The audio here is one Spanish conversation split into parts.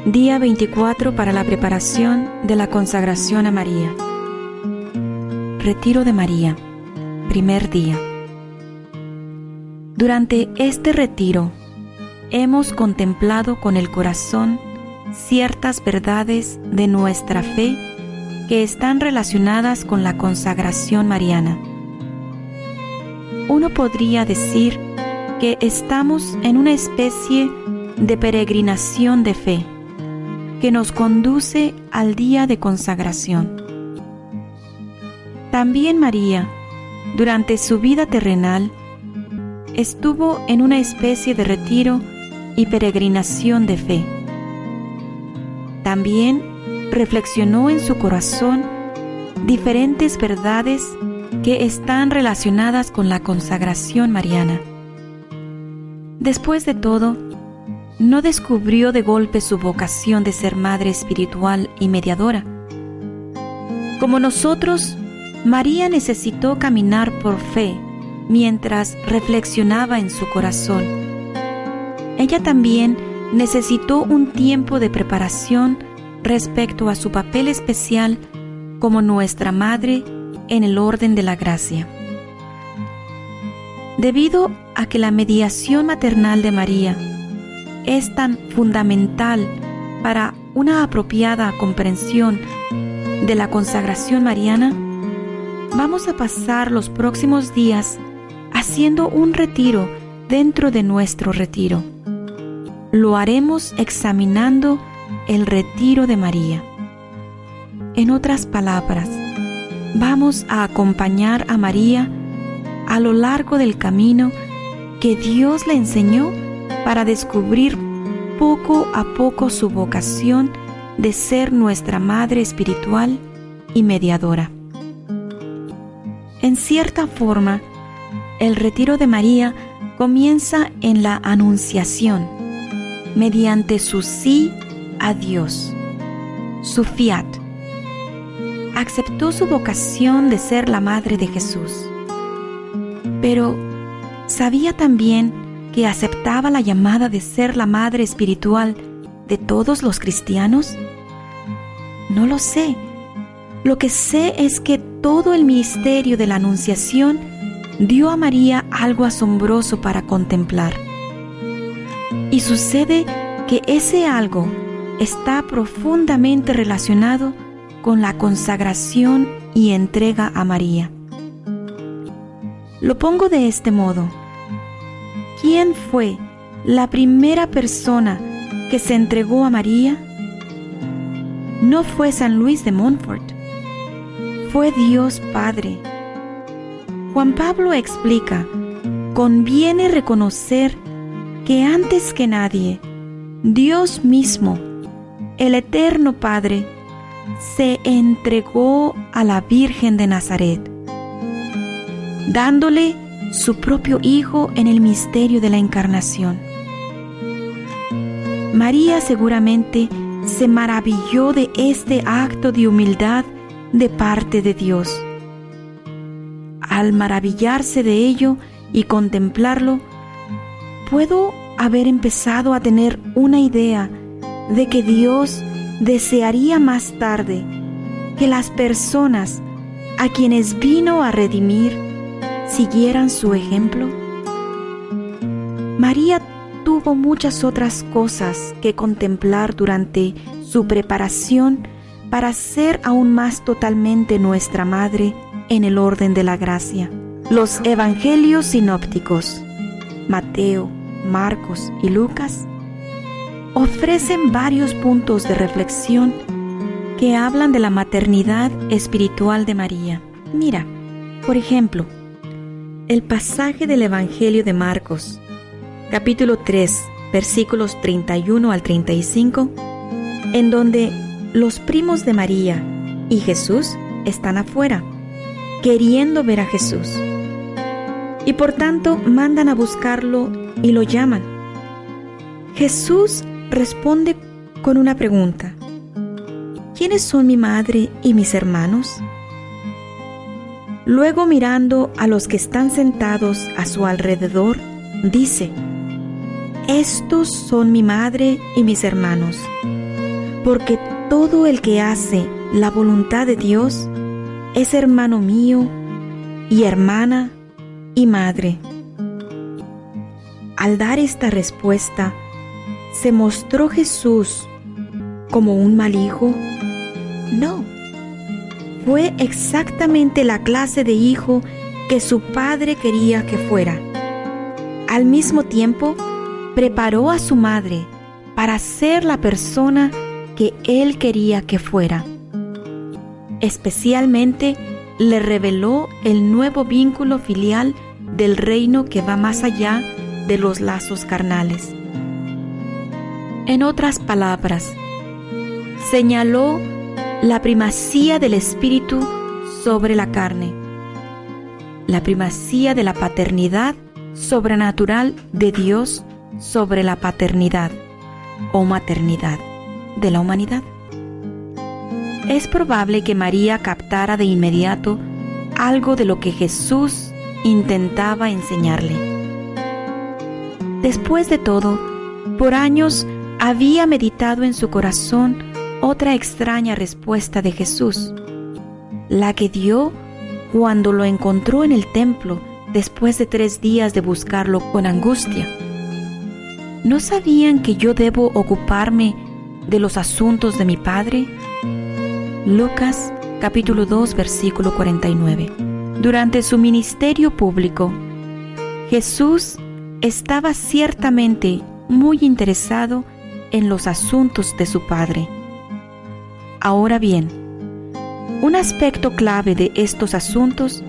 Día 24 para la preparación de la consagración a María. Retiro de María. Primer día. Durante este retiro, hemos contemplado con el corazón ciertas verdades de nuestra fe que están relacionadas con la consagración mariana. Uno podría decir que estamos en una especie de peregrinación de fe que nos conduce al día de consagración. También María, durante su vida terrenal, estuvo en una especie de retiro y peregrinación de fe. También reflexionó en su corazón diferentes verdades que están relacionadas con la consagración mariana. Después de todo, no descubrió de golpe su vocación de ser madre espiritual y mediadora. Como nosotros, María necesitó caminar por fe mientras reflexionaba en su corazón. Ella también necesitó un tiempo de preparación respecto a su papel especial como nuestra madre en el orden de la gracia. Debido a que la mediación maternal de María es tan fundamental para una apropiada comprensión de la consagración mariana, vamos a pasar los próximos días haciendo un retiro dentro de nuestro retiro. Lo haremos examinando el retiro de María. En otras palabras, vamos a acompañar a María a lo largo del camino que Dios le enseñó para descubrir poco a poco su vocación de ser nuestra madre espiritual y mediadora. En cierta forma, el retiro de María comienza en la Anunciación, mediante su sí a Dios, su fiat. Aceptó su vocación de ser la madre de Jesús, pero sabía también que aceptaba la llamada de ser la madre espiritual de todos los cristianos. No lo sé. Lo que sé es que todo el misterio de la Anunciación dio a María algo asombroso para contemplar. Y sucede que ese algo está profundamente relacionado con la consagración y entrega a María. Lo pongo de este modo. ¿Quién fue la primera persona que se entregó a María? No fue San Luis de Montfort, fue Dios Padre. Juan Pablo explica: conviene reconocer que antes que nadie, Dios mismo, el Eterno Padre, se entregó a la Virgen de Nazaret, dándole su propio Hijo en el misterio de la Encarnación. María seguramente se maravilló de este acto de humildad de parte de Dios. Al maravillarse de ello y contemplarlo, puedo haber empezado a tener una idea de que Dios desearía más tarde que las personas a quienes vino a redimir siguieran su ejemplo. María tuvo muchas otras cosas que contemplar durante su preparación para ser aún más totalmente nuestra madre en el orden de la gracia. Los evangelios sinópticos, Mateo, Marcos y Lucas, ofrecen varios puntos de reflexión que hablan de la maternidad espiritual de María. Mira, por ejemplo, el pasaje del Evangelio de Marcos, capítulo 3, versículos 31 al 35, en donde los primos de María y Jesús están afuera, queriendo ver a Jesús, y por tanto mandan a buscarlo y lo llaman. Jesús responde con una pregunta: ¿quiénes son mi madre y mis hermanos? Luego, mirando a los que están sentados a su alrededor, dice: estos son mi madre y mis hermanos. porque todo el que hace la voluntad de Dios es hermano mío y hermana y madre. Al dar esta respuesta, ¿se mostró Jesús como un mal hijo? No. Fue exactamente la clase de hijo que su padre quería que fuera. Al mismo tiempo, preparó a su madre para ser la persona que él quería que fuera. Especialmente, le reveló el nuevo vínculo filial del reino que va más allá de los lazos carnales. En otras palabras, señaló la primacía del Espíritu sobre la carne, la primacía de la paternidad sobrenatural de Dios sobre la paternidad o maternidad de la humanidad. Es probable que María captara de inmediato algo de lo que Jesús intentaba enseñarle. Después de todo, por años había meditado en su corazón otra extraña respuesta de Jesús, la que dio cuando lo encontró en el templo después de 3 días de buscarlo con angustia. ¿No sabían que yo debo ocuparme de los asuntos de mi Padre? Lucas capítulo 2 versículo 49. Durante su ministerio público, Jesús estaba ciertamente muy interesado en los asuntos de su Padre. Ahora bien, un aspecto clave de estos asuntos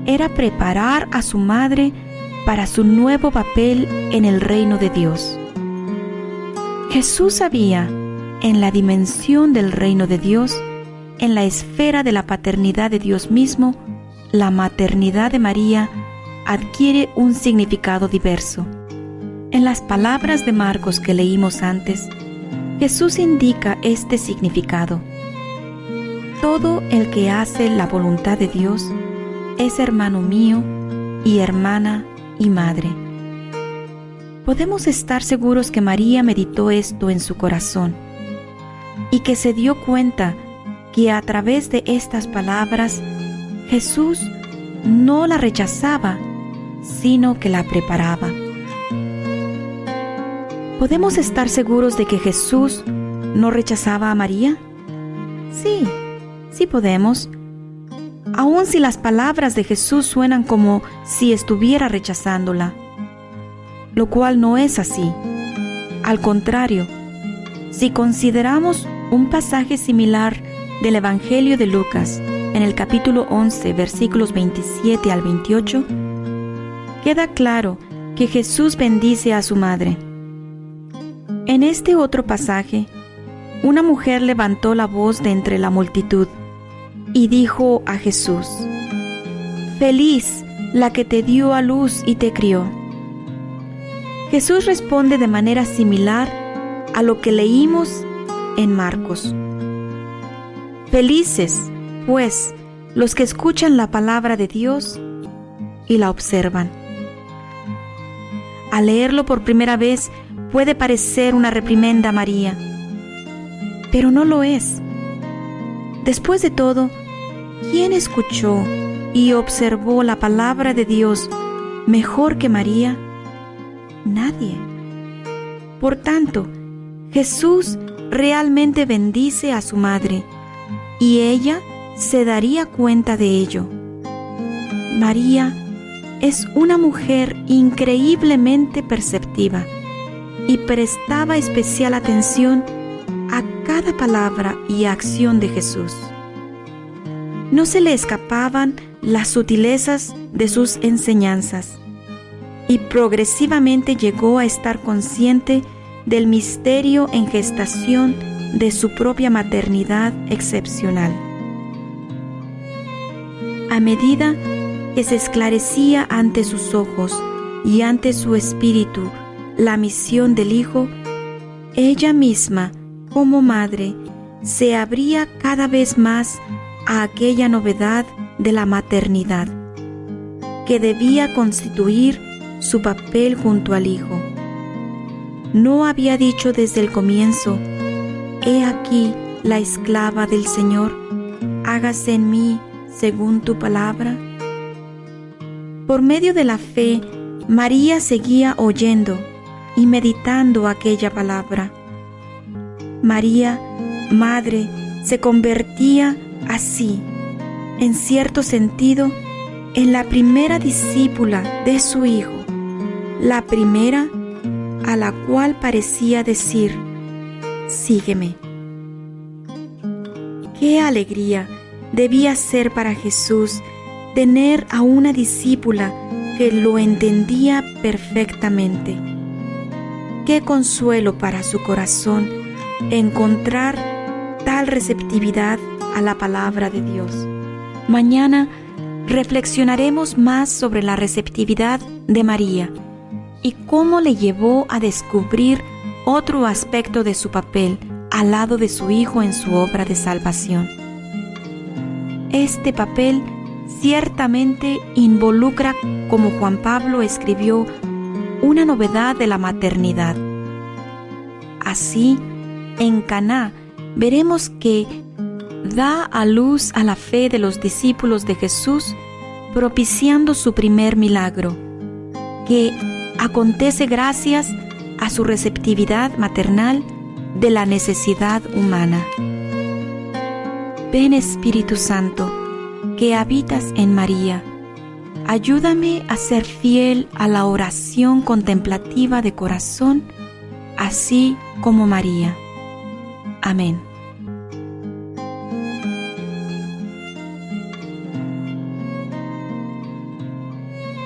era preparar a su madre para su nuevo papel en el reino de Dios. Jesús sabía, en la dimensión del reino de Dios, en la esfera de la paternidad de Dios mismo, la maternidad de María adquiere un significado diverso. En las palabras de Marcos que leímos antes, Jesús indica este significado. Todo el que hace la voluntad de Dios es hermano mío y hermana y madre. Podemos estar seguros que María meditó esto en su corazón y que se dio cuenta que a través de estas palabras Jesús no la rechazaba, sino que la preparaba. ¿Podemos estar seguros de que Jesús no rechazaba a María? Sí podemos. Aun si las palabras de Jesús suenan como si estuviera rechazándola, lo cual no es así. Al contrario, si consideramos un pasaje similar del Evangelio de Lucas, en el capítulo 11, versículos 27 al 28, queda claro que Jesús bendice a su madre. En este otro pasaje, una mujer levantó la voz de entre la multitud y dijo a Jesús: «Feliz la que te dio a luz y te crió». Jesús responde de manera similar a lo que leímos en Marcos. Felices, pues, los que escuchan la palabra de Dios y la observan. Al leerlo por primera vez puede parecer una reprimenda a María, pero no lo es. Después de todo, ¿quién escuchó y observó la palabra de Dios mejor que María? Nadie. Por tanto, Jesús realmente bendice a su madre, y ella se daría cuenta de ello. María es una mujer increíblemente perceptiva y prestaba especial atención a cada palabra y acción de Jesús. No se le escapaban las sutilezas de sus enseñanzas, y progresivamente llegó a estar consciente del misterio en gestación de su propia maternidad excepcional. A medida que se esclarecía ante sus ojos y ante su espíritu la misión del Hijo, ella misma, como madre, se abría cada vez más a aquella novedad de la maternidad, que debía constituir su papel junto al Hijo. No había dicho desde el comienzo: He aquí la esclava del Señor, hágase en mí según tu palabra. Por medio de la fe, María seguía oyendo y meditando aquella palabra. María, madre, se convertía así, en cierto sentido, en la primera discípula de su Hijo, la primera a la cual parecía decir: sígueme. ¡Qué alegría debía ser para Jesús tener a una discípula que lo entendía perfectamente! ¡Qué consuelo para su corazón encontrar tal receptividad a la palabra de Dios! Mañana reflexionaremos más sobre la receptividad de María y cómo le llevó a descubrir otro aspecto de su papel al lado de su Hijo en su obra de salvación. Este papel ciertamente involucra, como Juan Pablo escribió, una novedad de la maternidad. Así, en Caná veremos que da a luz a la fe de los discípulos de Jesús, propiciando su primer milagro, que acontece gracias a su receptividad maternal de la necesidad humana. Ven, Espíritu Santo, que habitas en María, ayúdame a ser fiel a la oración contemplativa de corazón, así como María. Amén.